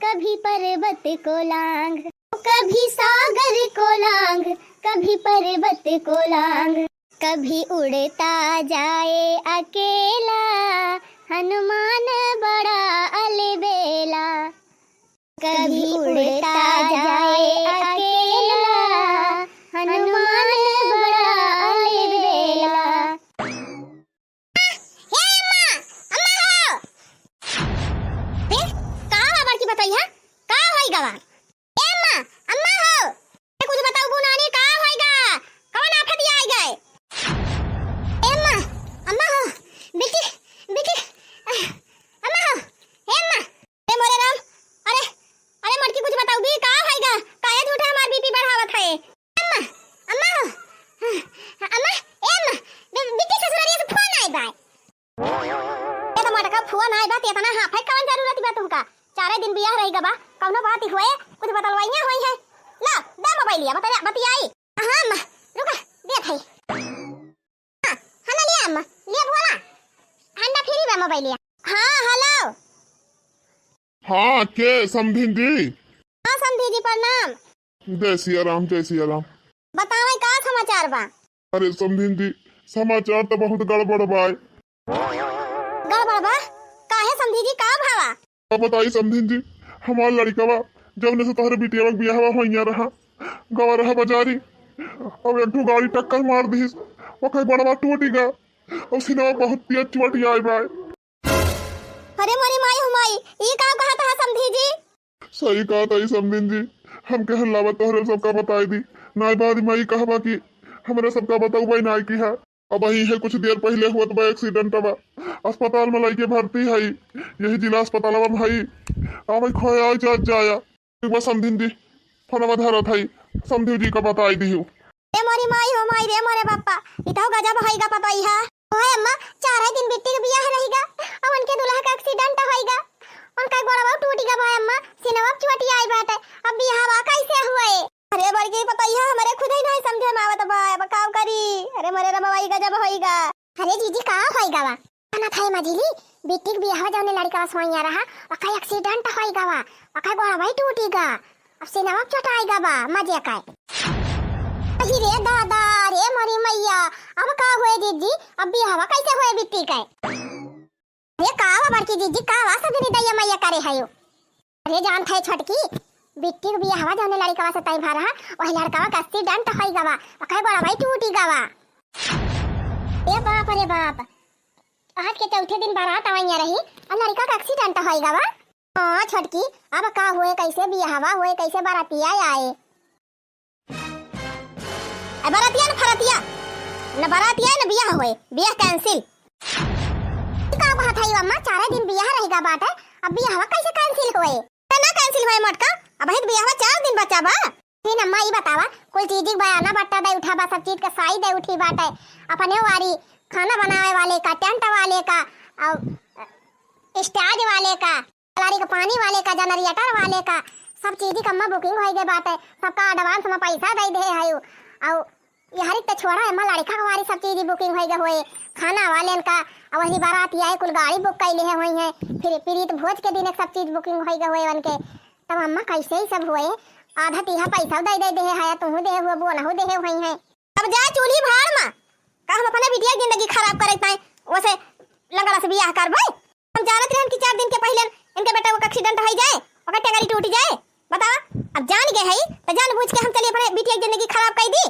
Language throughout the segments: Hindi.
कभी पर्वत को लांग, कभी सागर को लांग, कभी पर्वत को लांग, कभी उड़ता जाए अकेला हनुमान बड़ा अलबेला, कभी उड़ता जाए अकेला हनुमान बड़ा अलबेला। हे अम्मा, अम्मा हो। फिर का बाबा की बताई है का होई गवा? हे अम्मा, अम्मा हो। कुछ बताओ बुनानी का होएगा? कौन आफत आई गए? हे अम्मा, अम्मा हो। बेटी, बेटी, अम्मा हो। हे अम्मा, हे मोरे राम। अरे अरे मटकी कुछ बताओ भी का होएगा? काहे झूठा हमार बीपी बढ़ावत है? अम्मा, अम्मा हो। अम्मा, ए अम्मा, बेटी ससुरारिया से फोन आई बाय। ए तो मोटा का फोन आई बा तेतना हाफे कौन जरूरत बा तुमका? चारे दिन बियाह रही गबा, कौनो बात ही होए, कुछ बतलवाइया होई है। ला, दे मोबाइल लिया, बतियाई। हां अम्मा, रुका, देख है। हां, हना लिया अम्मा, लिया बोला। हंडा फ्री बा मोबाइल लिया। हां, हेलो। हाँ के समधिन जी? हां समधी जी प्रणाम। जय सिया राम, जय सिया राम। बतावे का समाचार बा? अरे समधिन जी समाचार तो बहुत गड़बड़ बा। गड़बड़ बा? काहे समधी जी का भावा? अब बताई समधिन जी, हमार लड़कवा जब से तोहरे बिटिया के बियाह होइया रहा, गवा रहा बाजारी, अब एक गाड़ी टक्कर मार दी, ओकर बड़वा टूट गया, और सिनवा बहुत तेज चोट आई बा। अरे मोरी माई हुमाई, ई का कहत है समधी जी? सही कहा ताई समधिन जी, हम के हल्लावा तोहरे सबका बताई दी, नाई बारी माई कहबा कि हमरा सबका बताऊ भाई नाई की है। अब वही है कुछ देर पहले हुआ बा एक्सीडेंट बा, अस्पताल में लइके भर्ती है, यही जिला अस्पताल में भाई। अब खोया जाया एक बार समधिन जी फोन धरा था, समधी जी का बताई दी। ए मोरी माई हुमाई रे मोरे बाप्पा, इताऊ गजब होइगा पतोई है। ओए अम्मा, चार दिन बिट्टी के बियाह रहीगा, अब उनके दूल्हा का एक्सीडेंट होइगा, उनका गोड़वा टूट गया भाई अम्मा, सिनवा चोटी आई बाटे, अब बियाहवा कैसे हुए? अरे बड़की पतोई है, हमरे खुद ही नहीं समझे में आवत बा, अब का करी? अरे मोरे रमवाई गजब होइगा। अरे जीजी का होइगा वा? ना थाई मझिली बिट्टी के बियाह जाने लड़का सोइया रहा, ओका एक्सीडेंट होइगा वा, ओका गोड़वा टूटीगा, अब सिनवा चोटाईगा बा, मजे का। अही रे दादा रे मोरी मैया, अब का हुए जीजी? अब बियाह कैसे हुए बिट्टी के? अरे का बड़की जीजी का सदनी दैया मैया करे है यो? अरे जान थे छोटकी, बिट्टी के बियाह जाने लड़का से तई भरा, वही लड़का का एक्सीडेंट होई गवा, ओकर गोड़ा भाई टूटी गवा। ए बाप रे बाप, आज के चौथे दिन बारात आइया रही, और लड़का का एक्सीडेंट होई गवा। हां छोटकी, अब का हुए, कैसे बियाहवा हुए, कैसे बारातिया आए? ए बारातिया न फरातिया, न बारातिया न बियाह होए, बियाह कैंसिल। का बात है अम्मा, चार दिन बियाह रहेगा बाटे, अब बियाह कैसे कैंसिल होए? ना कैंसिल होए मटका, अब हित बियाह 4 दिन बचा बा। फिर अम्मा ई बतावा, कोई चीज बयाना बट्टा दे उठा बा, सब चीज का साई दे उठी बाटे, अपने वारी खाना बनावे वाले का, टेंट वाले का, और स्टेज वाले का, लारी का पानी वाले का, जनरेटर वाले का, सब चीज की अम्मा बुकिंग होई गई बाटे, सबका एडवांस में पैसा दे दे है, और यार तो छोड़ा अम्मा लड़का का वारी सब चीज बुकिंग होई गई होए, खाना वाले का, और वही बारात आए कुल गाड़ी बुक कैले है हुई है, फिर प्रीत भोज के दिन सब चीज बुकिंग होई गई हुए उनके। तब अम्मा कैसे ही सब हुए, आधा तीहा पैसा दे दे है, तुहू दे हुए बोनहू दे हुई है। अब जा चूल्ही भाड़ में, का हम अपने बिटिया की जिंदगी खराब करे ताई ओसे लंगड़ा से बियाह कर भाई? हम जानत रहे कि 4 दिन के पहले इनके बेटा को एक्सीडेंट हो जाए, ओकर टेंगरी टूट जाए, बतावा। अब जान गए है तो जानबूझ के हम चली अपने बिटिया की जिंदगी खराब कर दी,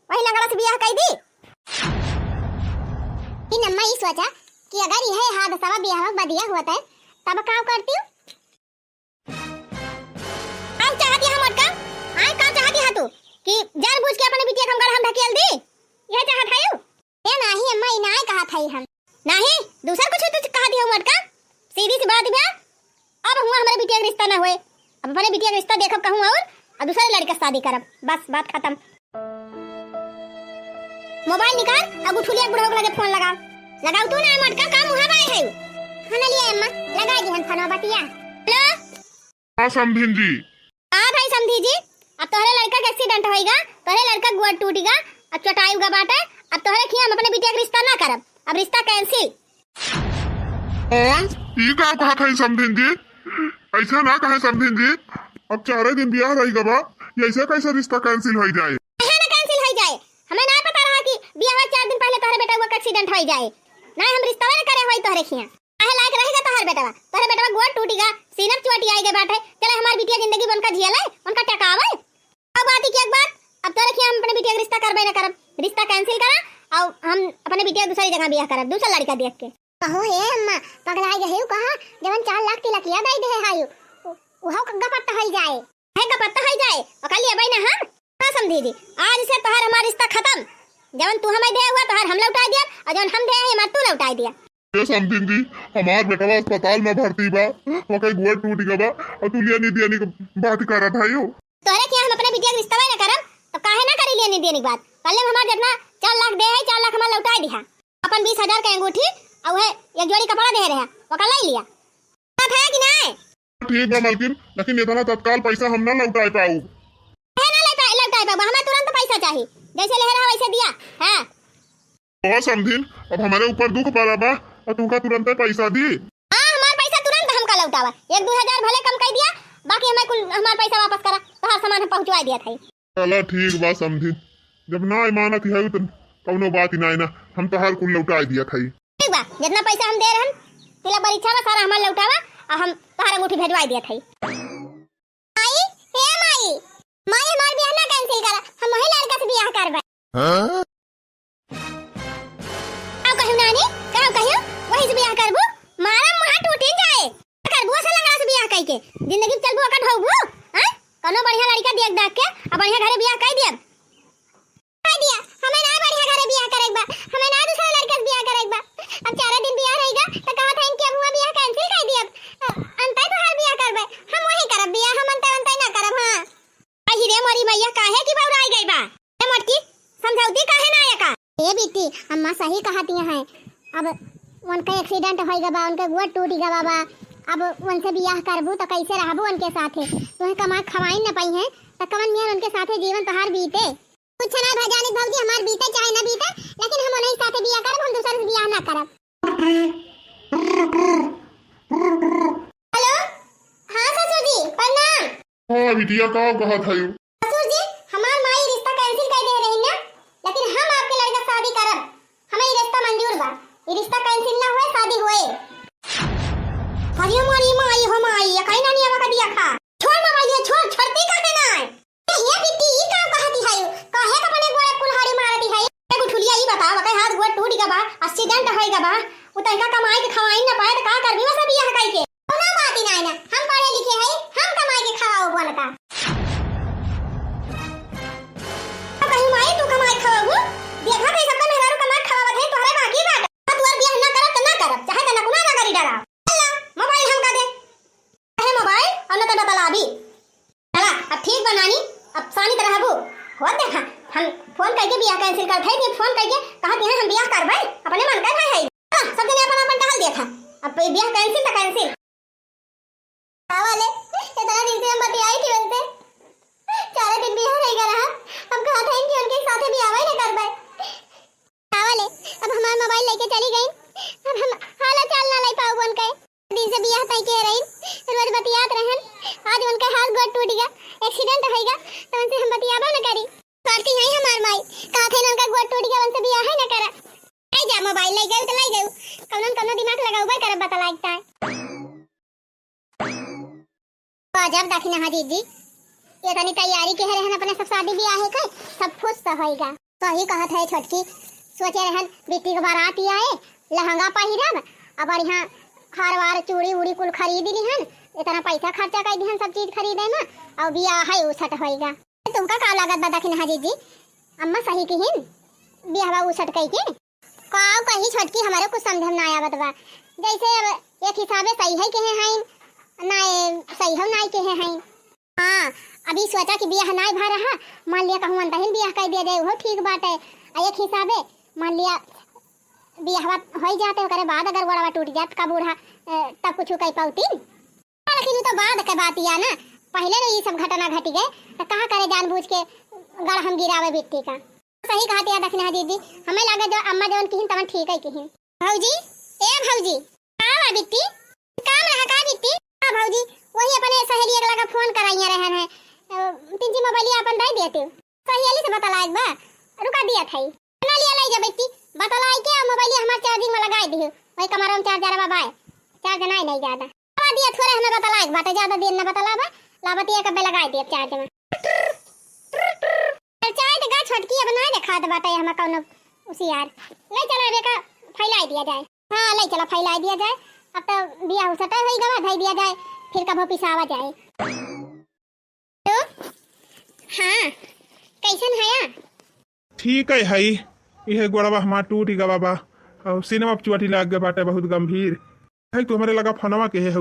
वही लंगड़ा से बियाह कर दी। इन अम्मा ये सोचा कि अगर यह हादसा बियाह में बदिया होता है तब क्या करती हूँ? अब चाहती हम मटका, आई का चाहती है तू कि जानबूझ के अपने बिटिया हम गढ़ ढकेल दी, यह चाहत है? ए नहीं अम्मा, ई नहीं कहा था हम, नहीं दूसरा कुछ तो कहा दी हो मटका, सीधी सी बात है। अब हुआ हमारे बिटिया का रिश्ता ना हुए, अब अपने बिटिया का रिश्ता देखब कहूँ और दूसरे लड़के शादी करब, बस बात खत्म। मोबाइल निकाल, अब उठुलिया बुढ़ऊ के लगे फोन लगाओ तू ना मटका, का मुहा बाए है? खाना लिया अम्मा, लगा दी हम खाना बतिया। हेलो हां समधिन जी। हां भाई समधी जी, अब तोहरे लड़का का एक्सीडेंट होइगा, तोहरे लड़का गोड़ टूटेगा, अब चटाईगा बाटे, अब तोहरे खिया हम अपने बिटिया का रिश्ता ना करब, अब रिश्ता कैंसिल। और ई का कहा था समधिन जी, ऐसा ना कहे समझिन जी, अब 4 दिन ब्याह रही गबा, ऐसे कैसे रिश्ता कैंसिल हो जाए? है ना कैंसिल हो जाए, हमें ना पता रहा कि ब्याह 4 दिन पहले तोहरे बेटा का एक्सीडेंट हो जाए। ना हम रिश्ता ना करे होई तोहरे खिया काहे लायक रहेगा तोहरे बेटा गोड़ टूटेगा, सीना चोटी आएगा बाटे, चले हमारी बिटिया जिंदगी बनका जियले उनका टकावे। अब बात की एक बात, अब तोरे खिया हम अपने बिटिया का रिश्ता करबे ना करब, रिश्ता कैंसिल करा और हम अपने बिटिया दूसरी जगह ब्याह करब, दूसरा लड़का देख के। कहो हे अम्मा पगलाई गए हो कहा जवन 4 लाख तिलक या दई दे हायु ओहो कग्गा पत्ता हो जाए, है का पत्ता हो जाए और कल ये बहना हम का समझी जी, आज से तोहर हमारा रिश्ता खत्म। जवन तू हमें दे हुआ तोहर हम लौटा दिया और जवन हम दे है मत तू लौटा दिया। ये समझिन जी, हमार बेटवा अस्पताल में भर्ती बा, वकई गोड़ टूट गबा और तू लिया नहीं दियानी की बात कर रहा था यो। तोरे क्या हम अपने बिटिया का रिश्ता ना करब तो काहे ना करी लेनी देनी बात, कल हमार जितना 4 लाख दे है 4 लाख हमार लौटा दिया, अपन 20,000 का अंगूठी और है एक जोड़ी कपड़ा दे रहे वो कल ले लिया। बात है कि नहीं? ठीक बा मालकिन, लेकिन इतना तत्काल पैसा हम ना लौटा पाऊ। है ना लौटा पाऊ, हमें तुरंत पैसा चाहिए, जैसे ले रहा वैसे दिया है। और समझिन अब हमारे ऊपर दुख पड़ा बा और तुमका तुरंत पैसा दी। हां हमार पैसा तुरंत हमका लौटावा, 1-2 हजार भले कम कर दिया, बाकी हमें कुल हमार पैसा वापस करा तो हर सामान हम पहुंचवा दिया था। चलो ठीक बा समझिन, जब ना इमानत है तो कौनो बात ही ना, हम तो हर कुल लौटा दिया था। ठीक बा, जितना पैसा हम दे रहन तिला परीक्षा में सारा हमार लौटावा और हम तोहरा अंगूठी भेजवा दिया था। माई हे माई माई हमार ब्याह ना कैंसिल करा, हम वही लड़का से ब्याह करबे। हां अब कहू नानी कहू वही से ब्याह करबू, मारा मुहा टूट जाए करबू से लगा से ब्याह कई के जिंदगी चलबू अकट होबू। हां कोनो बढ़िया लड़का देख के अब बढ़िया घरे ब्याह कर दिया हमें ना बढ़िया घरे ब्याह करेक बा, हमें ना दूसरा लड़का से ब्याह करेक बा। अब 4 दिन ब्याह रहेगा तो कहा था इनके हुआ ब्याह कैंसिल कर दिया, अंतै तो हर ब्याह करबे, हम वही करब ब्याह, हम अंतै ना करब। हां अही रे मोरी मैया काहे की बौराई गई बा, ए मटकी समझौती काहे ना आया का? ए बेटी अम्मा सही कहती हैं, अब उनका एक्सीडेंट होई गबा, उनके गोड़ टूट गबा बा, अब उनसे ब्याह करबू तो कैसे रहबू उनके साथे, तुम्हें कमा खवाई न पई है तो कवन मियां उनके साथे जीवन तोहार बीते। कुछ ना भजानी भौजी हमार बीते चाहे ना बीते, लेकिन हम उन्हीं साथे ब्याह करब, हम दूसरे से ब्याह ना करब। हेलो हां ससुर जी प्रणाम। हां बिटिया का कहा था यो? ससुर जी हमार माई रिश्ता कैंसिल कर दे रही ना, लेकिन हम आपके लड़का शादी करब, हमें ये रिश्ता मंजूर बा, ये रिश्ता कैंसिल ना होए शादी होए। हरियो मोरी माई हो माई कहीं ना नहीं आवा का दिया खा, छोड़ मोबाइल छोड़, छड़ती काहे ना है ये बिट्टी ई का कहती है काहे का अपने गोड़ कुल्हाड़ी मारती है। एगो ठुलिया ई बताओ कहीं हाथ गोड़ टूट गबा, एक्सीडेंट होई गबा, उ तनका कमाई के खवाई ना पाए तो का करबी वसा बियाह कई के? कोनो बात ही ना, हम पढ़े लिखे है, हम कमाई के खाओ बनका। कहीं माई तू कमाई खाओ देखा कहीं सबका मेहरारू कमाई खावत है तोहरे बाकी बात, तू और ब्याह ना करब त ना करब, चाहे त ना कुना ना करी डरा। मोबाइल हम का दे है मोबाइल और न त बतला भी चला। अब ठीक बनानी अब सानी तरह हबू हो देखा, हम फोन करके ब्याह कैंसिल कर थे, फोन करके कहा कि हम ब्याह करबै, अपने मन कर है सब जने अपन टहल दिया था, अब ब्याह कैंसिल त कैंसिल वाले इतना दिन से हम बतियाई थी उनसे, 4 दिन ब्याह रह गया रहा, हम कहा था इनके उनके साथ ब्याह ही ना करबै वाले। अब हमारा मोबाइल लेके चली गई, अब हम हाला चाल ना ले पाऊ बन के दिन से ब्याह तय के रही, रोज बतियात रहन, आज उनका हाथ गोड़ टूट गया, एक्सीडेंट होएगा तो उनसे हम बतियाबा न करी, करती है हमार माई कहा थे उनका गोड़ टूट गया उनसे ब्याह है न करा। आई जा मोबाइल ले गए तो ले गए, कौनो दिमाग लगाऊ बा करब बता लगता है। जब देखना हाजी जी ये तनी तैयारी के रहन अपने सब शादी ब्याह है के सब खुश तो होएगा, तो ही कहत है छोटकी सोचे रहन बेटी के बारात आए लहंगा पहिरब, अब बढ़िया हार वार चूड़ी उड़ी कुल खरीद लीहन, इतना पैसा खर्चा कर दीहन सब चीज खरीदे में, और ब्याह है उसट होएगा। तुमका का लागत बा दखिन हाजी जी अम्मा सही कहिन ब्याहवा उसट कई के काव कही छोटकी हमारे कुछ समझ में ना आवत बा, जैसे अब एक हिसाबे सही है कहे हैं ना सही हो ना कहे हैं। हां अभी सोचा कि ब्याह ना भा रहा, मान लिया कहूं अंतहिन ब्याह कर दे वो ठीक बात है, एक हिसाबे मान लिया ब्याह हो जाते करे बाद अगर गोड़वा टूट जात का बूढ़ा तब कुछ कह पाउती, लेकिन तो बाद के बात या ना, पहले ये सब घटना घटी गए तो कहां करे जानबूझ के गड़ हम गिरावे बेटी का। सही कहते हैं दखना दीदी, हमें लगे जो अम्मा जोन कहिन तमन ठीक है कहिन। भौजी ए भौजी का बा बिट्टी काम रहा का बिट्टी? हां भौजी वही अपने सहेली एक लगा फोन कराइया रहन है। तीन जी मोबाइल अपन दे देते सहेली से बतला एक बा रुका दिया थई ना लिया लाई जा बेटी बतला के मोबाइल हमार चार्जिंग में लगा दियो वही कमरा में चार्जर बाबा चार्ज नहीं ज्यादा लगा दिया थोड़े हमें बतला एक बात ज्यादा देर न बतला बा लाबती एक बे लगा दिया चार्ज में चाय दे गा छोटकी अब ना देखा दे बाटे हम कौन उसी यार ले चला बेका फैला दिया जाए। हां ले चला फैला दिया जाए अब तो बियाह हो सटा होई गवा धाई दिया जाए फिर कब पिसावा जाए। तो हां कैसन है या ठीक है हई यह गोड़वा हमार टूट गवा बा और सिनेमा चुआटी लाग गए बाटे बहुत गंभीर है। तू हमारे लगा फनवा के है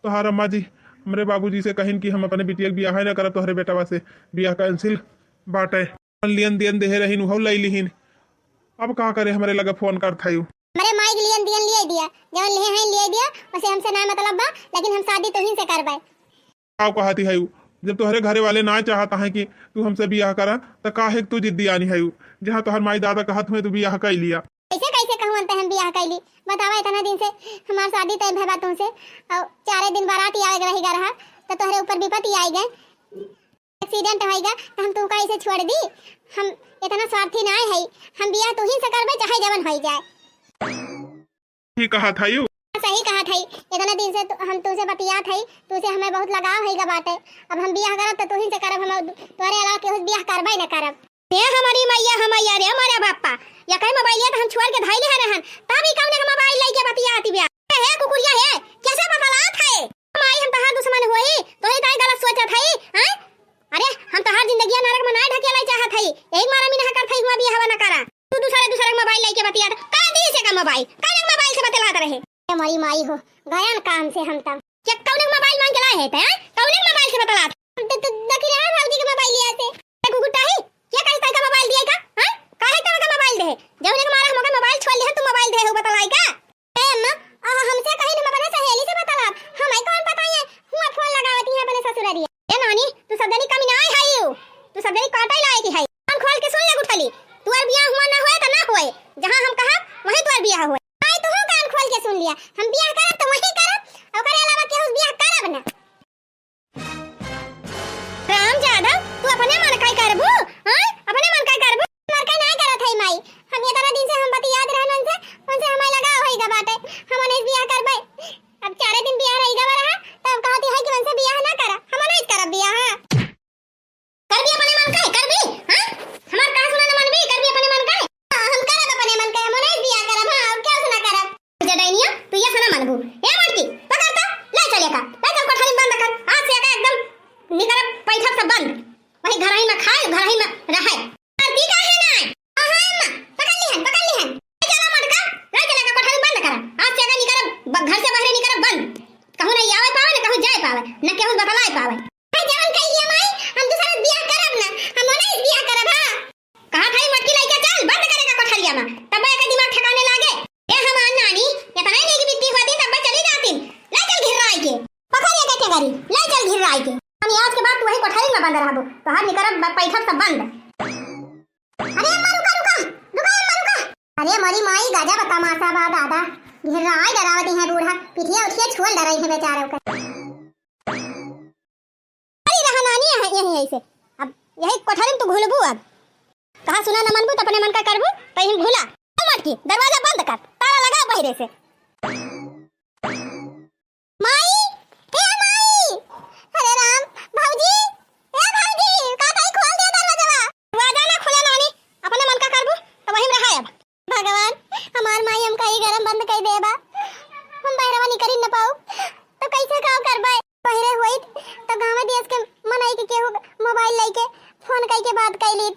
तोहार अम्मा जी हमारे बाबूजी से कहिन कि हम अपने बिटिया के बियाह न करब तोहरे बेटवा से बियाह कैंसिल बाटे लियन दियन देहे रहीन हो लई लिहिन अब का करे हमारे लगा फोन कर था हमारे माई के लियन दियन लिए दिया जवन ले हैं लिए दिया वैसे हमसे ना मतलब बा लेकिन हम शादी तो ही से करबे आओ कहती है जब तोहरे घरे वाले ना चाहता है कि तू हमसे बियाह करा तो काहे तू जिद्दी आनी है जहाँ तोहर माई दादा कहत हुए तू बियाह कर लिया कैसे कैसे कहूं हम बियाह कैली बतावा इतना दिन से हमार शादी तय भइबा तुमसे और 4 दिन बारात आवे रहेगा रहा तो तोहरे ऊपर विपत्ति आई गए एक्सीडेंट होएगा तो हम तुमका ऐसे छोड़ दी हम इतना स्वार्थी ना है हम बियाह तू ही से करबे चाहे जवन होई जाए। ठीक कहा था सही कहा था इतना दिन से हम तुझसे बतियात है तुझसे हमें बहुत लगाव है बाटे अब हम बियाह करब तो तू ही से करब हम तोरे अलावा केहू बियाह करबे न करब ए हमारी मैया हमैया रे हमारे बापा या कहीं मोबाइल तो हम छोड़ के धाइले है रहन तभी कौन के मोबाइल लेके बतियाती बिया है कुकुरिया है कैसे बतलात है माई हम तहार दुश्मन होई तो ही ताई गलत सोचत है हैं अरे हम तहार जिंदगी नरक में ना ढकेला चाहत है एक मारा मी ना कर थई हुआ बियाह ना करा तू दूसरे मोबाइल लेके बतियात का दी से का मोबाइल से बतलात रहे हमारी माई हो गया न काम से हम तब क्या कौन मोबाइल मांग के लाए है कौन मोबाइल से बतलात तो देखी रहा भाऊजी के मोबाइल लिया से गुगुटा है क्या कहता है का मोबाइल दिया का हां काहे का मोबाइल दे जब ने हमारा हमका मोबाइल छोड़ लिया तू मोबाइल दे हो बतलाई का ए अम्मा हमसे कहीं न अपने सहेली से बतला हमें कौन बताइए हुआ फोन लगावती है अपने ससुरारी ए नानी तू सबदनी कमी ना आई है तू सबदनी काटे लाए की है कान खोल के सुन ले गुठली तू और बियाह हुआ ना होए तो ना होए जहां हम कहा वहीं तोर बियाह होए आई तू कान खोल के सुन लिया हम बियाह करब तो वहीं करब और करे अलावा केहू बियाह करब ना राम जादव तू अपने मन काय करबू हां अपने मन काय करबू मर का ना करत है माई हम इतना दिन से हम बतियात रहन उनसे हमें लगा होईगा बाटे हम नहीं बियाह करबे अब 4 दिन बियाह रहीगा रहा तब कहती है कि उनसे बियाह ना करा हम नहीं करब बियाह कर भी अपने मन काय कर भी हां हमार का सुना न मन भी कर भी अपने मन काय हम करब अपने मन काय हम नहीं बियाह करब हां और क्या सुना करब जडैनिया तू ये सुना मनबू ए मटकी पकड़ता ले चले का ले चल कोठारी बंद कर आज से का एकदम निकर पैसा सब बंद वही घर ही में खाए घर ही में रहे दी का है ना हां अम्मा पकड़ ली हन चला मटका ले चले का कोठारी बंद कर आज से का निकर घर से बाहर निकर बंद कहू नहीं आवे पावे न कहू जाए पावे न केहू बतलाए पावे है जवन कह लिया माई हम दूसरा बियाह करब ना हम नहीं बियाह करब हां कहा थाई मटकी लेके चल बंद करे का कोठरिया में तब एक दिमाग ठिकाने लागे ए हम नानी इतना नहीं की बिट्टी होती तब चली जाती ले चल घिर राई के पकड़िए के गाड़ी ले चल घिर राई के हम आज के बाद तू वही कोठरी में बंद रहबो तो हर निकर पैसा सब बंद अरे अम्मा रुका अम्मा अरे हमारी माई गाजा बता मासा बा दादा घिर राई डरावती है बूढ़ा पिठिया उठिया छोड़ डराई है बेचारे को अरे रहा नानी है यही ऐसे अब यही कोठरी में तू घुलबू अब कहा सुना न मनबू तो अपने मन का करबू कहीं भूला मटकी दरवाजा बंद कर ताला लगा बहिरे से माई ए माई अरे राम भौजी ए भौजी का ताई खोल दे दरवाजा ना खुले नानी अपने मन का करबू तो वहीं रहा अब भगवान हमार माई हम कहीं गरम बंद कर देबा हम बहरवा निकल न पाऊ तो कैसे का करबे बहरे होई तो गांव देश के मनाई के केहू मोबाइल लेके फोन कई के बात कैली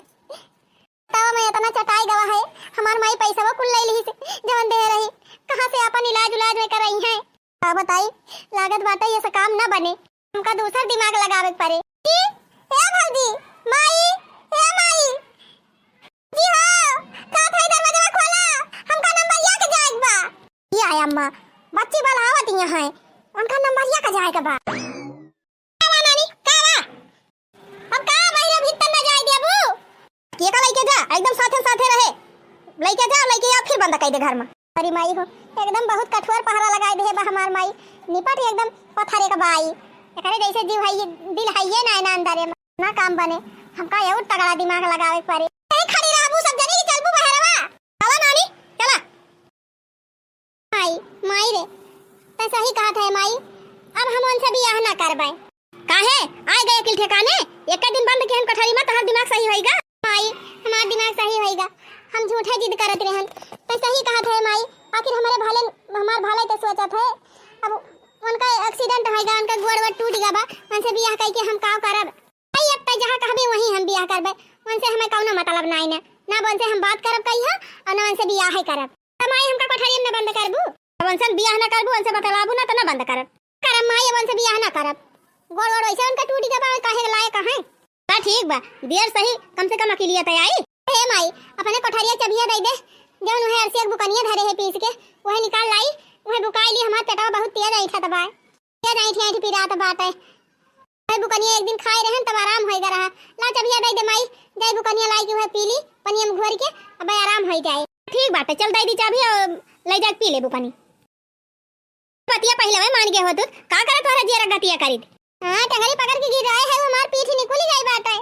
तब मैं इतना चटाई गवा है हमार माई पैसा वो कुल ले ली से जवन दे रही कहां से अपन इलाज में कर रही है अब बताई लागत बाटे ये सब काम ना बने हमका दूसरा दिमाग लगावे पड़े ए भौजी माई ए माई जी हां का थाई दरवाजा खोला हमका नंबर या के जाएग बा ये आया अम्मा बच्ची वाला आवत यहां है उनका नंबर या के जाएगा बा का नानी का अब का बहिरे भीतर न जाए देबू के का लेके जा एकदम साथे रहे लेके जा लेके आ फिर बंद कर दे घर में अरे माई हो एकदम बहुत कठोर पहरा लगाए दे बा हमार माई निपट एकदम पथारे का बाई एकरे जैसे जीव है दिल है ये ना अंदर ना काम बने हमका ये तगड़ा दिमाग लगावे पड़े ए खड़ी रहबू सब जने की चलबू बहरवा चला नानी चला माई माई रे त सही कहा था माई अब हम उनसे भी यह ना करबे काहे आ गए किल ठिकाने एक दिन बंद के हम कठरी में तहर दिमाग सही होएगा माई हमारा दिमाग सही होएगा हम झूठे जिद करत रहन त सही कहा था माई आखिर हमारे भले हमार भले तो सोचत है अब उनका एक्सीडेंट होएगा उनका गोड़ टूट गया बा उनसे बियाह कई के हम का करब आई अब त जहां कहबे वहीं हम बियाह करबे उनसे हमें कौनो मतलब नहीं ना उनसे हम बात करब कई है और ना उनसे बियाह है करब माई हमका कोठरी में बंद करबू अब उनसे बियाह ना करबू उनसे बतलाबू ना त ना बंद करब माई अब उनसे बियाह ना करब गोड़ वैसे उनका टूट गया बा काहे लायक है बा ठीक बा देर सही कम से कम अकेलियत आई हे माई अपने कोठरिया चबिया दे दे जौन है अर्सी एक बुकनिया धरे है पीस के वही निकाल लाई वही बुकाई ली हमार पेटवा बहुत तेज आई था दबाए तेज आई थी पिरात बात है वही बुकनिया एक दिन खाए रहन तब आराम होइगा रहा ला चबिया दे दे माई जाई बुकनिया लाई के वह पी ली पनिया में घोर के अब आराम हो जाए ठीक बात है चल दे दी चाबी और ले जा पी ले बुकनी पतिया पहले में मान गए हो तू का करे तोरा जेरा गतिया करी हां टंगरी पकड़ के गिर रहे है वो हमार पीठ निकल गई बात है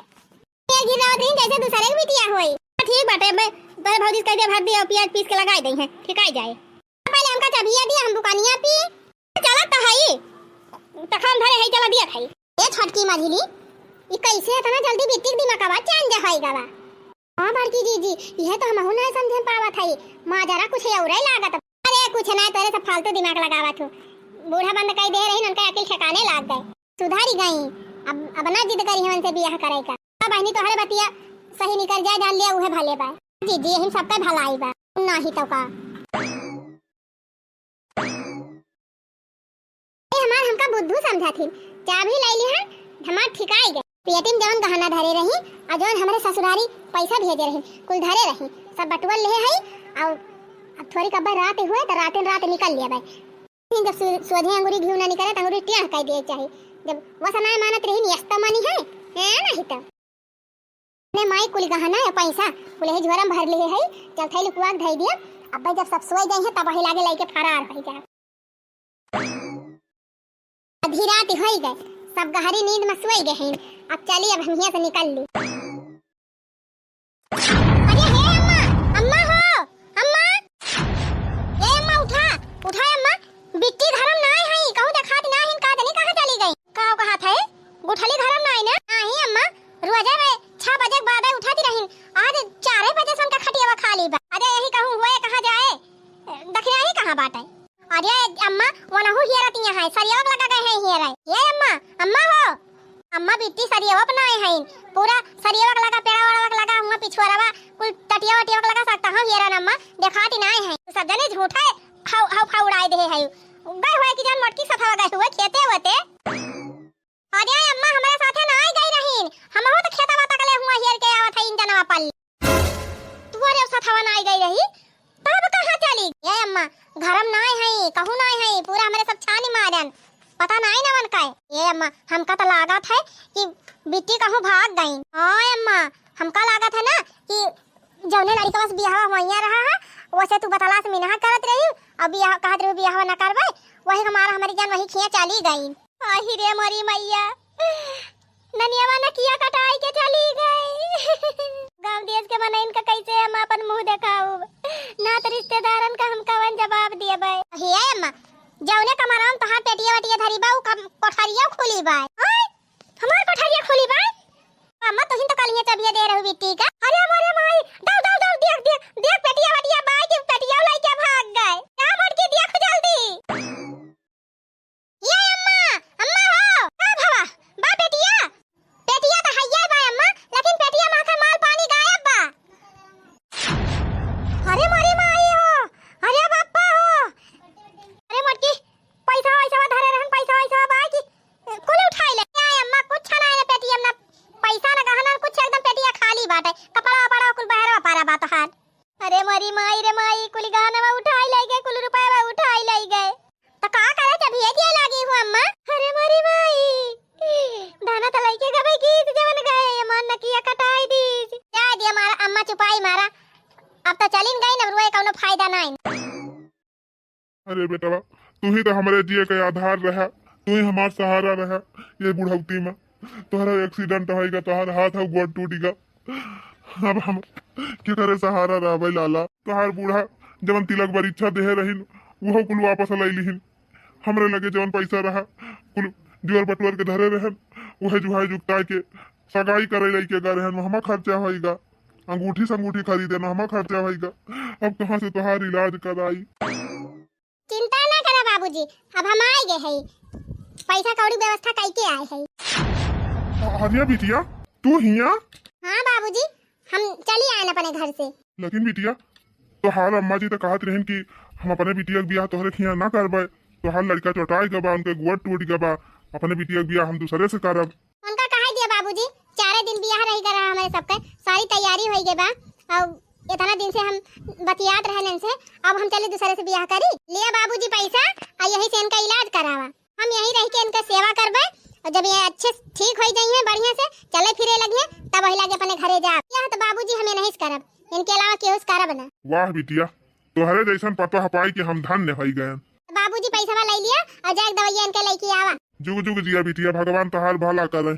ये गिर रहा दिन जैसे दूसरे की बिटिया होई ठीक बात है तोरे भौजी कह दे भात दे और प्याज पीस के लगाई दई है ठिकाई जाए पहले हमका चाबिया दिया हम बुकानिया पी चला त हई तखन धरे है चला दिया खाई ए छटकी माझिली ई कैसे इतना जल्दी बिटिक दिमाग का चैन जा होई गवा हां बड़की जी यह तो हम ना समझ पावत हई मां जरा कुछ और ही लागत अरे कुछ ना तोरे सब फालतू दिमाग लगावत हो बूढ़ा बंद कई दे रही उनका अकल ठिकाने लाग गए सुधारी गई अब ना जिद करी है उनसे बियाह करे का बहनी तोहरे बतिया सही निकल जाए जान लिया उहे भले बा जी हम सबका भलाई बा नहीं तो का ए हमार हमका बुद्धू समझा थी चाबी ले ली है हमार ठिकाई गए पेटीम जवन गहना धरे रही आ जवन हमरे ससुरारी पैसा भेजे रही कुल धरे रही सब बटुअल ले है और अब थोड़ी कब रात हुए तो रात निकल लिया भाई जब सोझे अंगूरी घिउ ना निकले अंगूरी टिया कह दिए चाहिए जब वसना मानत रही नियस्ता मानी है नहीं तो ने माई कुल गहना या पैसा कुल झोरम भर ले है चल थई लुकवा धई दिया अब जब सब सोई गए हैं तब वही लागे लाके फरार हो जा आधी रात होई गए सब गहरी नींद में सोई गए हैं अब चलिए अब हम यहां से निकल ली अरे हे अम्मा हो अम्मा ए अम्मा उठा अम्मा बिट्टी घरम ना है कहू देखात ना है का नहीं कहां चली गई कहा था गुठली घरम ना है ना नहीं अम्मा रोजा में 6 बजे के बाद उठाती रही आज 4 बजे से उनका खटिया खाली बा अरे यही कहूं हुए कहां जाए दखिया ही कहां बात है अरे अम्मा वनहु हियरती है सरियाव लगा गए हैं हियर ये अम्मा हो अम्मा बिट्टी सरियाव बनाए हैं पूरा सरियाव लगा पेड़ा वाला लगा हुआ पिछवाड़वा कुल टटिया वटिया लगा सकता हूं हियर अम्मा देखाती नहीं है सब जने झूठा हाउ उड़ाई दे है गए हुए कि जान मटकी सफा गए हुए खेते होते अरे अम्मा हमारे साथे ना आई गई रही हम हो तो खेता वाता कले हुआ हियर के आवत है इन जनवा पाल तू अरे साथवा ना आई गई रही तब कहां चली ये अम्मा घरम ना है कहू ना है पूरा हमारे सब छानी मारन पता नहीं ना मन का ये अम्मा हमका तो लागत है कि बिट्टी कहूं भाग गई हां अम्मा हमका लागत है ना कि जौने लड़की के पास बियाह होइया रहा है वैसे तू बतला से मिनहा करत रही अब बियाह कहत रही बियाह ना करबे वही हमारी जान वही खिया चली गई आही रे मरी मैया ननियावा न किया कटाई के चली गई गांव देश के मन इनका कैसे हम अपन मुंह दिखाऊ ना तो रिश्तेदारन का हम कवन जवाब दिए बे हे अम्मा जौने कमराम तहां पेटिया वटिया धरी बा कोठरिया खुली बा हमार कोठरिया खुली बा अम्मा तोहिन तो कलिया चबिया दे रहू बिट्टी का अरे हमारे माई दाऊ देख पेटिया वटिया बा कि पेटिया लेके भाग गए क्या मर के देख जल्दी ये अम्मा हो का भवा बा पेटिया तो हइया बा अम्मा लेकिन पेटिया माथा माल पानी गायब बा अरे मारी माई हो अरे बापा हो अरे मटकी पैसा धरे रहन पैसा बा कि कुल उठाई ले अम्मा कुछ ना है पेटिया ना पैसा ना गहना कुछ एकदम पेटिया खाली बाटे कपड़ा बड़ा कुल बहरा पारा बात हाथ अरे मरी माई रे माई कुल गहना उठाई ले गए कुल रुपया उठाई ले गए तो का करे तभी दिया लागी हूं अम्मा अरे मरी माई दाना तो लइके गबे गीत जवन गए मन न किया कटाई दी जा दिया मारा अम्मा चुपाई मारा अब तो चलिन गई न रोए कोनो फायदा नहीं अरे बेटवा तू ही तो हमारे जिए के आधार रहा तू ही हमार सहारा रहा ये बुढ़ौती में। तोहरा एक्सीडेंट होएगा, तोहर हाथ है गोड़ टूटेगा, अब हम क्या करे सहारा रहा लाला। तोहार बूढ़ा जवन तिलक बार इच्छा देहे रहीन वो कुल वापस लैलिहिन। हमरे लगे जवन पैसा रहा कुल जुअर बटुअर के धरे रहन, वह जुहाई जुगताई के सगाई करे लैके गए रहन, वहमा खर्चा होएगा। अंगूठी संगूठी खरीदे न हमा खर्चा होएगा। अब कहाँ से तोहार इलाज कराई। चिंता ना करा बाबूजी, अब हम आए गए हैं, पैसा कौड़ी व्यवस्था करके आए हैं। हरिया बिटिया तू हिया? हाँ बाबूजी, हम चली आए अपने घर से। लेकिन बिटिया तोहार अम्मा जी तो कहत रहन कि हम अपने बिटिया के बियाह तोहरे खिया ना करबे, तोहार लड़का चोटाई गबा, उनके गोड़ टूट गबा, अपने बिटिया के बियाह हम दूसरे से करब। उनका कहा दिया बाबूजी, 4 दिन बियाह रही करा हमारे सबके, सारी तैयारी हो गई बा और इतना दिन से हम बतियात रहने से, अब हम चले दूसरे से बियाह करी। लिया बाबूजी पैसा और यही से इनका इलाज करावा, हम यही रह के इनका सेवा करबे और जब ये अच्छे ठीक हो जाइए बढ़िया से चले फिरे लगे तब वही लगे अपने घरे जा। यह तो बाबूजी हमें नहीं करब, इनके अलावा केहू करब ना। वाह बिटिया तोहरे जैसन पता हपाई कि हम धन्य हो गए। बाबूजी पैसा ले लिया और जाके दवाइयां इनके लेके आवा। जुग जुग जिया बिटिया, भगवान तोहार भला करे।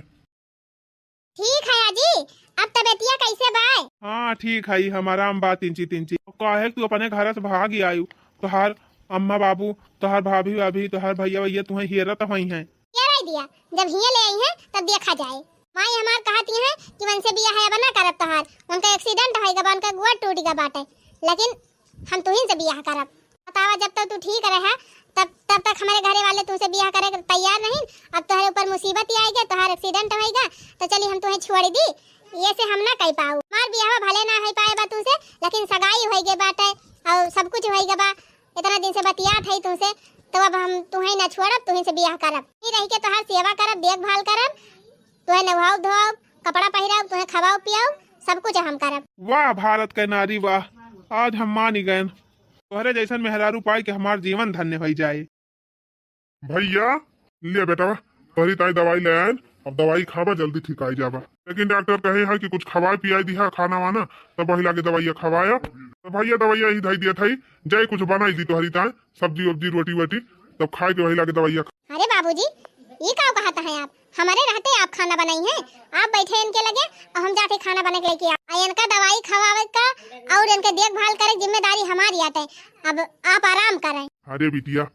ठीक है अजी, अब तबीयतिया कैसे बाय? हाँ ठीक है, हमारा हम बात इंची तिंची कहे तू अपने घर से भाग ही आयु। तोहार अम्मा बाबू, तोहार भाभी भाभी, तोहार भैया भैया तुम्हें हियरत हुई हैं। क्या रह दिया, जब हिया ले आई हैं तब देखा जाए। माई हमार कहती हैं कि मन से बियाह है बना करब तोहार, उनका एक्सीडेंट होएगा, उनका गोड़ टूटेगा बाटे, लेकिन हम तुहिन से बियाह करब। बतावा जब तक तू ठीक रहे तब तक हमारे घरे वाले तुझसे बियाह करे तैयार नहीं। अब तुम्हारे ऊपर मुसीबत ही आएगा, तुम्हारा एक्सीडेंट होएगा तो चली हम तुम्हें छोड़ दी, ये से हम ना कह पाऊ। हमार बियाह भले ना हो पाए बा तुझसे, लेकिन सगाई होएगे बाटे और सब कुछ होएगा बा। इतना दिन से बतियात है तुझसे, तो अब हम तुम्हें ना छोड़ब, तुहिन से बियाह करब, ही रह के तोहार सेवा करब, देखभाल करब, तुम्हें नहाओ धोआओ, कपड़ा पहिराओ, तुम्हें खवाओ पियाओ, सब कुछ हम करब। वाह भारत के नारी वाह, आज हम मान ही गए। तोहरे जैसन मेहरारू पाई कि हमार जीवन धन्य हो जाए। भैया लिया बेटा तोहरी ताई दवाई ले आए, अब दवाई खाबा जल्दी ठीक आई जाबा। लेकिन डॉक्टर कहे है कि कुछ खवाए पियाई दिया खाना वाना, तब वही लाके दवाइया खवाया। तो भैया दवाइया ही धई दिया था, जय कुछ बनाई दी तोहरी ताई सब्जी वब्जी रोटी वोटी, तब खाए के वही लाके दवाइया। अरे बाबूजी ये क्या कहता है आप, हमारे रहते आप खाना बनाई हैं, आप बैठे इनके लगे और हम जाके खाना बना के लेके आए। इनका दवाई खवावे का और इनके देखभाल करे जिम्मेदारी हमारी आते, अब आप आराम करें। अरे बिटिया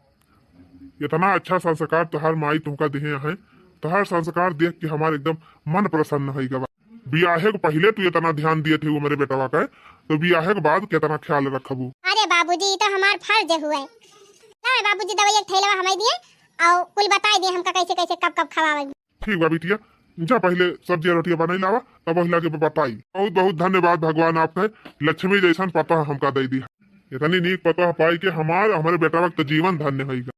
इतना अच्छा संस्कार तोहार माई तुमका दिए है, तोहार संस्कार देख के हमारे एकदम मन प्रसन्न हो गया। बियाहे के पहले तू इतना ध्यान दिए थे वो मेरे बेटवा का, तो बियाहे के बाद कितना ख्याल रखबू। अरे बाबूजी तो हमार फर्ज हुआ है ना, बाबूजी दवाई थैला हमें दिए और कुल बताई दिए हमका कैसे कैसे कब कब खवावे। ठीक बा बिटिया, जा पहले सब्जी रोटियां बनाई लावा, तब वही लाके बताई। बहुत बहुत धन्यवाद भगवान, आपका लक्ष्मी जैसन पता हमका दे दी, इतनी नीक पता पाई के हमारे बेटा वक्त जीवन धन्य होगा।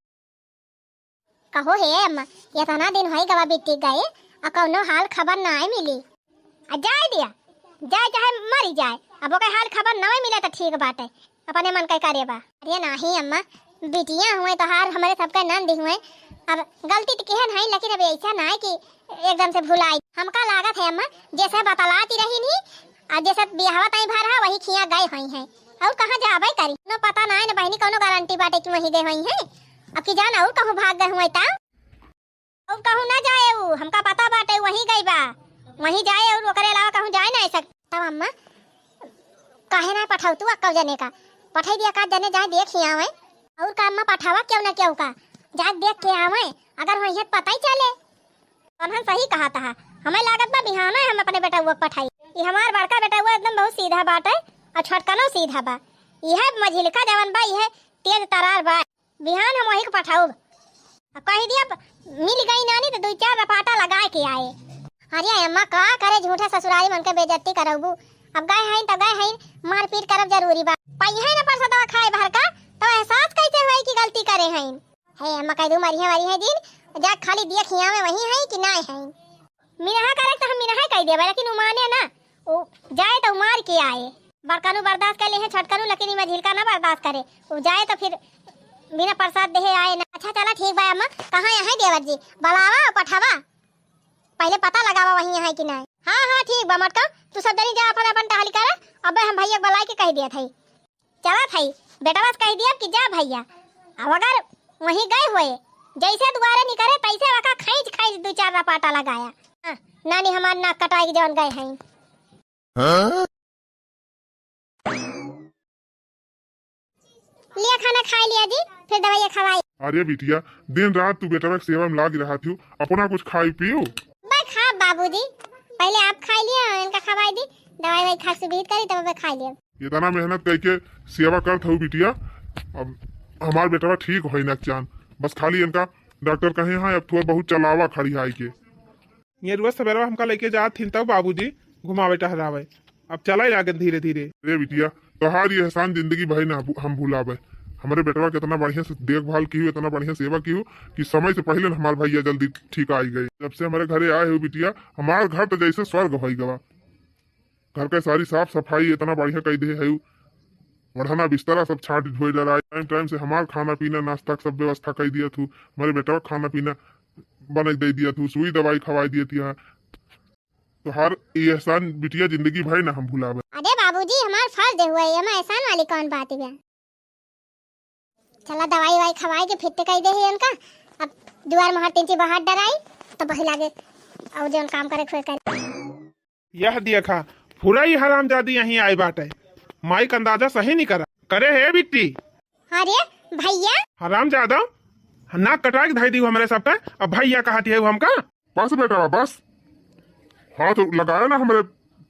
कहो हे अम्मा, इतना दिन होई गवा बीती गए और कौनो हाल खबर ना आई मिली। जाए दिया जाए चाहे मरी जाए, अब ओके हाल खबर ना मिले तो ठीक बात है, अपने मन का करे बा। अरे नहीं अम्मा, बिटिया हुए तो हार हमारे सबका नंद हुए, अब गलती तो केहन है, लेकिन अब ऐसा ना है कि एकदम से भुलाई। हमका लागत है अम्मा जैसे बतलाती रही नहीं और जैसे बिहावा तई भर है वही खिया गए हुई हैं, और कहाँ जाबे करी नो पता ना है ना बहनी, कोनो गारंटी बाटे कि वही गए हुई हैं। अब की जान और कहूँ भाग गए हुए ता और कहूँ ना जाए, वो हमका पता बाटे वही गई बा, वही जाए और ओकरे अलावा कहूँ जाए ना सकता। तब अम्मा काहे ना पठाऊ तू अक्का जने का पठाई दिया का जने जाए देख ही आवे, और का अम्मा पठावा क्यों ना क्यों का जाके देख के आवे, अगर वही है पता ही चले। कौन सही कहा था, हमें लागत बा बिहाना हम अपने बेटा वो पठाई। ये हमार बड़का बेटा वो एकदम बहुत सीधा बात है और छोटकनो सीधा बा, यह मझिलका जवन बा यह तेज तरार बा, बिहान हम वही को पठाऊ। अब कह दिया मिल गई नानी तो 2-4 रपाटा लगा के आए। अरे अम्मा का करे झूठा ससुराली मन के बेइज्जती करबू, अब गए हैं तो गए हैं, मारपीट करब जरूरी बा, पाई है ना परसा दवा खाए भर का तो एहसास कैसे होई कि गलती करे हैं। हे अम्मा कह दू मरिया वाली है दिन जा खाली दिया खिया में वही है कि ना है, मिनहा करे तो हम मिनहा कह देबे, लेकिन उ माने ना, ओ जाए तो मार के आए। बड़कानु बर्दाश्त कर ले है छोटकानु, लेकिन इमे झिलका ना बर्दाश्त करे, वो जाए तो फिर बिना प्रसाद देहे आए ना। अच्छा चला ठीक बा अम्मा, कहाँ है देवर जी, बलावा पठावा, पहले पता लगावा वही है कि नहीं। हाँ हाँ ठीक बा मटका, तू सब जनी जा अपन अपन टहल कर, अब हम भैया बुला के कह दिया था, चला था बेटा बस कह दिया कि जा भैया, अब अगर वहीं गए हुए जैसे दोबारा नहीं करे पैसे रखा खींच खींच 2-4 रपाटा लगाया। हाँ, नानी हमार नाक कटाई जौन गए हैं। लिया खाना खा लिया जी, फिर दवाई खवाई। अरे बिटिया दिन रात तू बेटा के सेवा में लाग रहा थी, अपना कुछ खाई पियो। मैं खा बाबूजी, पहले आप खा लिया, इनका खवाई दी, दवाई वाई खा सुबह करी तब मैं खा लिया। इतना मेहनत करके सेवा करत हूँ बिटिया, अब हमार बेटा ठीक हो न चान, बस खाली इनका डॉक्टर कहे हाँ अब थोड़ा बहुत चलावा खड़ी आई के। ये रोज सवेरा हमका लेके जात थी तब बाबूजी घुमावे टहरावे, अब चला ही लागन धीरे धीरे। अरे बिटिया तोहार ये एहसान जिंदगी भाई ना हम भूलावे। हमारे बेटवा के इतना बढ़िया से देखभाल की, इतना बढ़िया सेवा की कि समय से पहले हमारे भैया जल्दी ठीक आई गई। जब से हमारे घरे आए हो बिटिया, हमारे घर तो जैसे स्वर्ग हो गवा। घर का सारी साफ सफाई इतना बढ़िया कर दे है, बढ़ाना बिस्तरा सब छाट धोए डराए, टाइम टाइम से हमार खाना पीना नाश्ता सब व्यवस्था कर दिया थू। हमारे बेटा खाना पीना बन दे दिया थू, सुई दवाई खवाई दिया थी। तो हर ये एहसान बिटिया जिंदगी भाई ना हम भूलावे। अरे बाबूजी हमार फर्ज हुआ है, हमें एहसान वाली कौन बात है। चला दवाई वाई खवाई के फिट कर दे है इनका। अब दुआर में हर 3 बाहर डराई तो बही लागे और जो काम करे खुद कर। यह देखा पूरा ही हरामजादी यहीं आई बाटे, माई का अंदाजा सही नहीं करा करे है बिट्टी। अरे भैया हरामजादा नाक कटा के धाई दी हमारे सबका, अब भैया कहती है हमका। बस बेटा बस, हाथ लगाया ना हमारे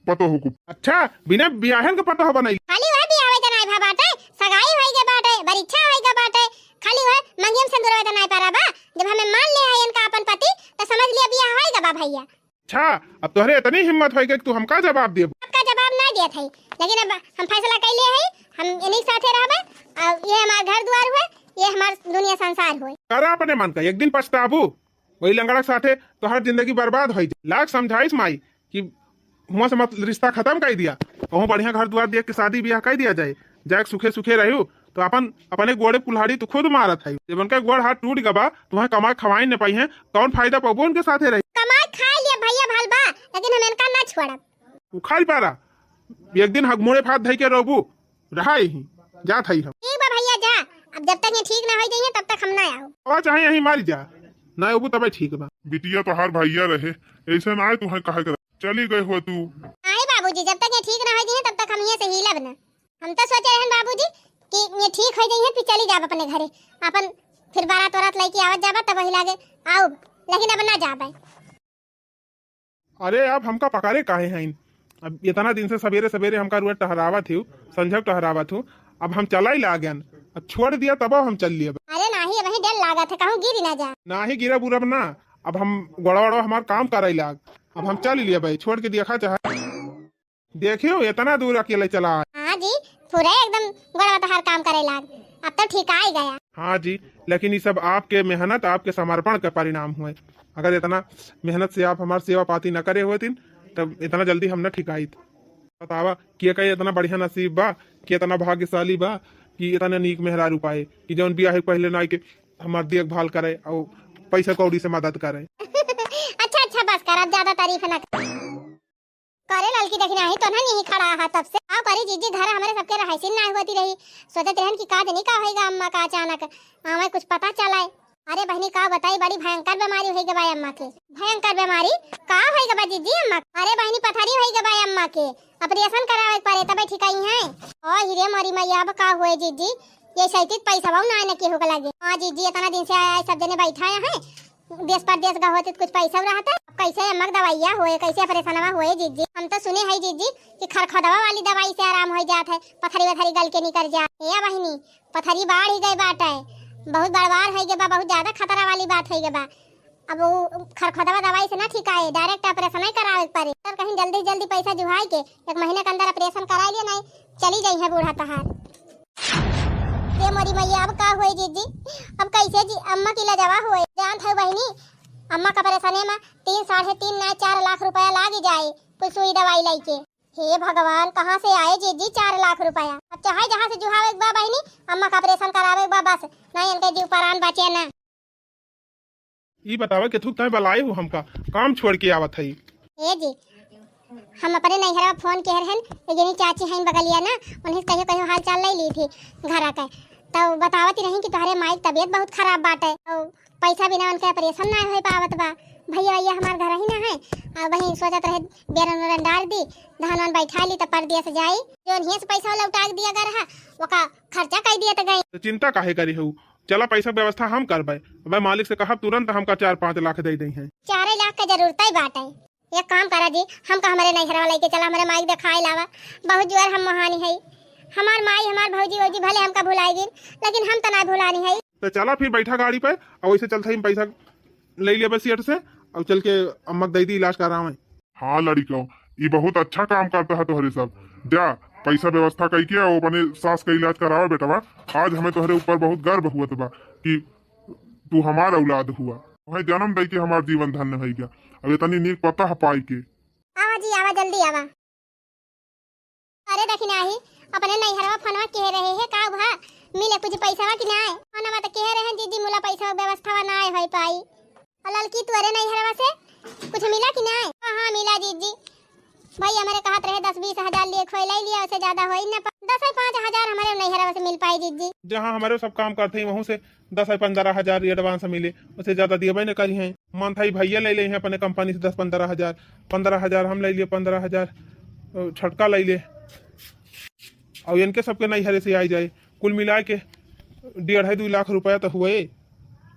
पतो हो। अच्छा बिना ब्याहन का पता हो बनाई खाली वह भी आवे तना भा बाटे, सगाई होई के बाटे, बरीक्षा होई के बाटे, खाली वह मंगियम सिंदूर होई तना पारा बा। जब हमें मान ले है इनका अपन पति तो समझ लिया बियाह होई के बा भैया। अच्छा अब तोहरे इतनी हिम्मत होई कि तू हमका जवाब दे। आपका जवाब ना दिया था, लेकिन अब हम फैसला कर लिए है, हम इन्हीं साथे रहबे। और ये हमार घर द्वार हुए, ये हमार दुनिया संसार हुए। करा अपने मन का, एक दिन पछताबू वही लंगड़ा साथे तो हर जिंदगी बर्बाद हो जाए। लाख समझाइस माई कि हुआ से मत रिश्ता खत्म कर दिया, कहूँ बढ़िया घर द्वार देख के शादी ब्याह कर दिया जाए, जाए सुखे सुखे रहू। तो अपन अपने गोड़े कुल्हाड़ी तो खुद मारत है, जब उनका गोड़ हाथ टूट गवा तुम्हें कमाई खवाई न पाई है, कौन फायदा पाबो उनके साथे रही। कमाई खा लिया भैया भलबा, लेकिन हम इनका ना छोड़ब। उखाड़ पारा एक दिन हगमोड़े फात धई के रोबू रहा ही जात है हम। ठीक बा भैया जा, अब जब तक ये ठीक ना हो जाइए तब तक हम ना आओ। और चाहे यहीं मारी जा ना अबू तब ठीक बा। बिटिया तो हर भैया रहे, ऐसे ना आए तुम्हें कहे कर चली गई हो तू। नहीं बाबूजी, जब तक ये ठीक ना हो जाइए तब तक हम यहाँ से हिलब ना। हम तो सोचे रहन बाबूजी कि ये ठीक हो जाइए फिर चली जाब अपने घरे, अपन फिर बारात वारात लेके आवत जाबा तब वही लागे आओ, लेकिन अब ना जाबे। अरे अब हमका पकारे काहे हैं, अब इतना दिन से सवेरे सवेरे हमका रुआ टहरावा थी, संझक टहरावा थू, अब हम चला ही ला गया, अब छोड़ दिया तब हम चल लिए। अरे नहीं वही डर लागा था, कहूँ गिर ना जा। ना ही गिरा बुरा ना, अब हम गोड़ा वड़ा हमार काम कर लाग, अब हम चल लिए भाई, छोड़ के देखा चाहे देखियो इतना दूर अकेले चला। हाँ जी पूरा एकदम गोड़ा तो हर काम करे लाग, अब तो ठीक आ ही गया। हाँ जी, लेकिन ये सब आपके मेहनत आपके समर्पण के परिणाम हुए। अगर इतना मेहनत से आप हमारी सेवा पाती न करे होती तब इतना जल्दी हम न ठिकाई। बतावा कि कहीं इतना बढ़िया नसीब बा, कि इतना भाग्यशाली बा कि इतना नीक मेहरारू पाए कि जौन बियाह पहले ना के हमार देखभाल करे और पैसा कौड़ी से मदद करे। अच्छा बस कर, अब ज्यादा तारीफ न करे। लड़की देखना है तो ना यही खड़ा है तब से। आओ करी जीजी घर हमारे सबके रहाइसिन ना होती रही, सोचते रहन कि का नहीं का होएगा अम्मा का अचानक हमें कुछ पता चला है। अरे बहनी का बताई बड़ी भयंकर बीमारी होई गई अम्मा के। भयंकर बीमारी का होई गई जीजी अम्मा? अरे बहनी पथरी होई गई अम्मा के, ऑपरेशन करावे पड़े तबे ठिकाई है। ओ हिरे मरी मैया अब का हुए जीजी, ये सैतित पैसा बहु ना न के होगा लगे। हां जीजी इतना दिन से आया सब जने बैठा है, देश परदेश का होते कुछ पैसा रहता, कैसे अम्मा दवाइया होए, कैसे ऑपरेशनवा होए जीजी। हम तो सुने है जीजी कि खरखदवा वाली दवाई से आराम हो जात है, पथरी वथरी गल के निकल जा। ए बहनी पथरी बाढ़ ही गई बात है, बहुत बड़वार है के बा, बहुत ज्यादा खतरा वाली बात है के बा। अब वो खरखदवा दवाई से ना ठीक आए, डायरेक्ट ऑपरेशन ही करावे पड़े। तब कहीं जल्दी जल्दी पैसा जुहाई के 1 महीने के अंदर ऑपरेशन करा लिया, नहीं चली जाई है बूढ़ा तहार। ये मोरी मैया अब का हुए जीजी, अब कैसे जी अम्मा की लजवा हुए। जानत है बहनी अम्मा का परेशानी में 3 साढ़े 3 ना 4 लाख रुपया लाग जाए कोई सुई दवाई लेके। हे भगवान कहाँ से आए जीजी 4 लाख रुपया। अब चाहे जहाँ से जुहावे बा बहनी अम्मा का ऑपरेशन करावे बा, बस नहीं इनके जीव प्राण बचे ना। ये बतावा कि तू तय बलाई हो हमका काम छोड़ के आवत है। ए जी हम अपने नैहरा फोन के रहन, ये चाची हैं बगलिया ना, उन्हें कहियो कहियो हाल चाल ले ली थी घर आके। तो बतावत ही नहीं कि तुम्हारे माई की तबीयत बहुत खराब बाटे और पैसा बिना उनके ऑपरेशन ना हो पावत बा। भैया भैया हमार घर ही ना है और वही सोचत रहे बेरन उरन डाल दी धान वान बैठा ली तो परदिया से जाई जो नहीं से पैसा लौटा दिया कर रहा ओका खर्चा कर दिया तो गई। तो चिंता काहे करी हूँ, चला पैसा व्यवस्था हम करबे। मैं मालिक से कहा तुरंत हमका 4-5 लाख दे दी है। 4 लाख का जरूरत ही बात है। एक काम करा जी हमका हमारे नैहरा लेके चला हमारे माई दिखाए लावा बहुत जुआर हम महानी है हमार माई हमार भौजी भौजी भले हमका भुलाई दी लेकिन हम तो ना भुलानी है। तो चला फिर बैठा गाड़ी पे और वैसे चलते ही पैसा ले लिया बस से और चल के अम्मा दे दी इलाज करावे। हाँ लड़को ये बहुत अच्छा काम करता है तोहरे सब जा पैसा व्यवस्था कई के वो अपने सास का इलाज करावा बेटवा। आज हमें तोहरे ऊपर बहुत गर्व हुआ बा कि तू हमारा औलाद हुआ वही जन्म दे के हमार जीवन धन्य हो गया। अब इतनी नीक पता है पाई के आवा जी आवा जल्दी आवा। अरे देखी नाही अपने नैहरवा फोनवा कह रहे है का भा मिले कुछ पैसा कि ना है फोनवा तो कह रहे हैं दीदी मुला पैसा व्यवस्था ना है पाई लड़की तू अरे नैहरवा से कुछ मिला कि ना है। हाँ मिला दीदी भाई हमारे कहत रहे 10-20 हजार लिए खोई ले लिया उससे ज्यादा हो ही ना 10-5 हजार हमारे नैहरवा से मिल पाई दीदी। जहाँ हमारे सब काम करते हैं वहाँ से 10-15 हजार एडवांस मिले उससे ज्यादा दिए न करी है। मंथाई भैया ले ले अपने कंपनी से 10-15 हजार 15 हजार हम ले लिए 15 हजार छटका ले ले और इनके सबके नैहरे से आई जाए कुल मिला के 1.5-2 लाख रुपया तो हुए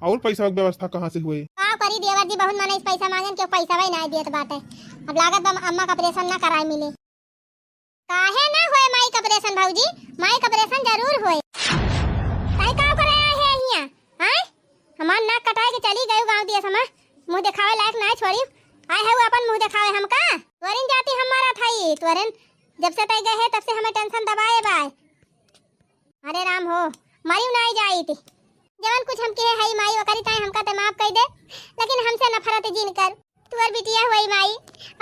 और पैसा की व्यवस्था कहाँ से हुए। करी देवर जी बहुत माने पैसा मांगन के पैसा वही नहीं दियत बाटे अब लागत बा अम्मा का ऑपरेशन ना कराए मिले काहे ना होए माई का ऑपरेशन भौजी माई का ऑपरेशन जरूर होए काहे का करे है हिया हां हमार नाक कटाए के चली गयो गांव दिया समा मुंह दिखावे लायक ना छोड़ी आए है वो अपन मुंह दिखावे हमका तोरिन जाती हमारा थाई तोरिन जब से तय गए है तब से हमें टेंशन दबाए बाय। अरे राम हो मारी ना जाई थी जवन कुछ हम कहे हई माई वकरी ताई हमका ते माफ कर दे लेकिन हमसे नफरत जिन कर तू और बिटिया हुई माई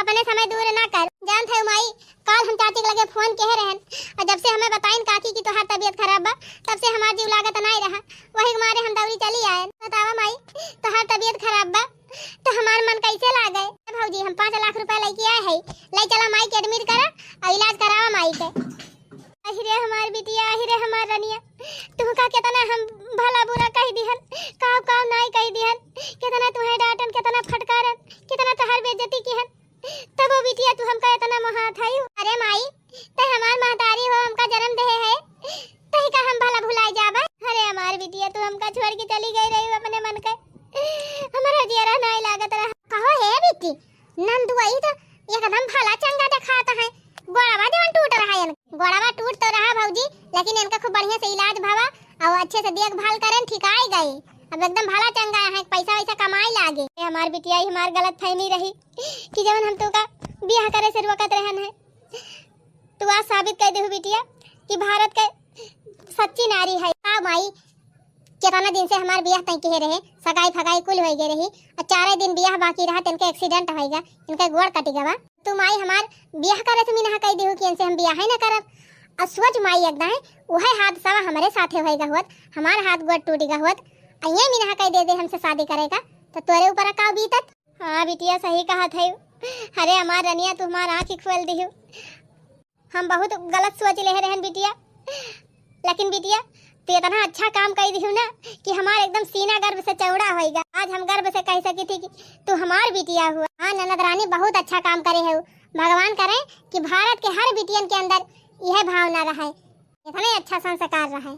अपने समय दूर ना कर जान थे माई कल हम चाची के लगे फोन कहे रहन और जब से हमें बताइन काकी की तोहार तबीयत खराब बा तब से हमार जीव लागत नहीं रहा वही मारे हम दौड़ी चली आए। बतावा माई तोहार तबीयत खराब बा तो हमार मन कैसे लागे भौजी हम 5 लाख रुपया लेके आए है ले चला माई के एडमिट करा और इलाज करावा माई के। अहिरे हमार बिटिया अहिरे हमार रनिया तुमका कितना हम भला बुरा कह दिहन काव नहीं कह दिहन कितना तुम्हें डांटन कितना फटकारन कितना तोहर बेइज्जती किहन तब वो बिटिया तू हमका इतना महा थाई। अरे माई ते हमार महतारी हो हमका जन्म दे है तही का हम भला भुलाई जाबा। अरे हमार बिटिया तू हमका छोड़ के चली गई रही अपने मन के हमारा जियरा नहीं लागत रहा कहो है बेटी नंदू आई तो एकदम भला चंगा दिखाता है गोड़ावा जवन टूट रहा है गोड़ावा टूट तो रहा भौजी लेकिन इनका खूब बढ़िया से इलाज भावा और अच्छे से देखभाल करें ठिकाई गए अब एकदम भला चंगा है पैसा वैसा कमाई लागे। हमार बिटिया ही हमार गलत फहमी रही कि जवन हम तो का ब्याह करे से रोकत रहन है तू आज साबित कर दे बिटिया कि भारत के सच्ची नारी है। हां माई कितना दिन से हमार ब्याह तय के रहे सगाई फगाई कुल हो गई रही और 4 दिन ब्याह बाकी रहा इनका एक्सीडेंट होएगा इनका गोड़ कट गवा तू माई हमार ब्याह करे से मिना कह देहु कि इनसे हम ब्याह ही ना करब और सोच माई एकदम है वह हादसा हमारे साथे होएगा होत हमार हाथ गोड़ टूटेगा होत अये मिना कह दे हमसे शादी करेगा तो तोरे ऊपर का बीतत। हां बिटिया सही कहा थे अरे हमार रनिया तू हमार आंख खोल दिहु हम बहुत गलत सोच ले रहन बिटिया लेकिन बिटिया तो इतना अच्छा काम कर दिहु ना कि हमार एकदम सीना गर्व से चौड़ा होएगा। आज हम गर्व से कह सकी थी कि तू हमार बिटिया हुआ। हाँ ननद रानी बहुत अच्छा काम करे है भगवान करे कि भारत के हर बिटियन के अंदर यह भावना रहे इतना अच्छा संस्कार रहे।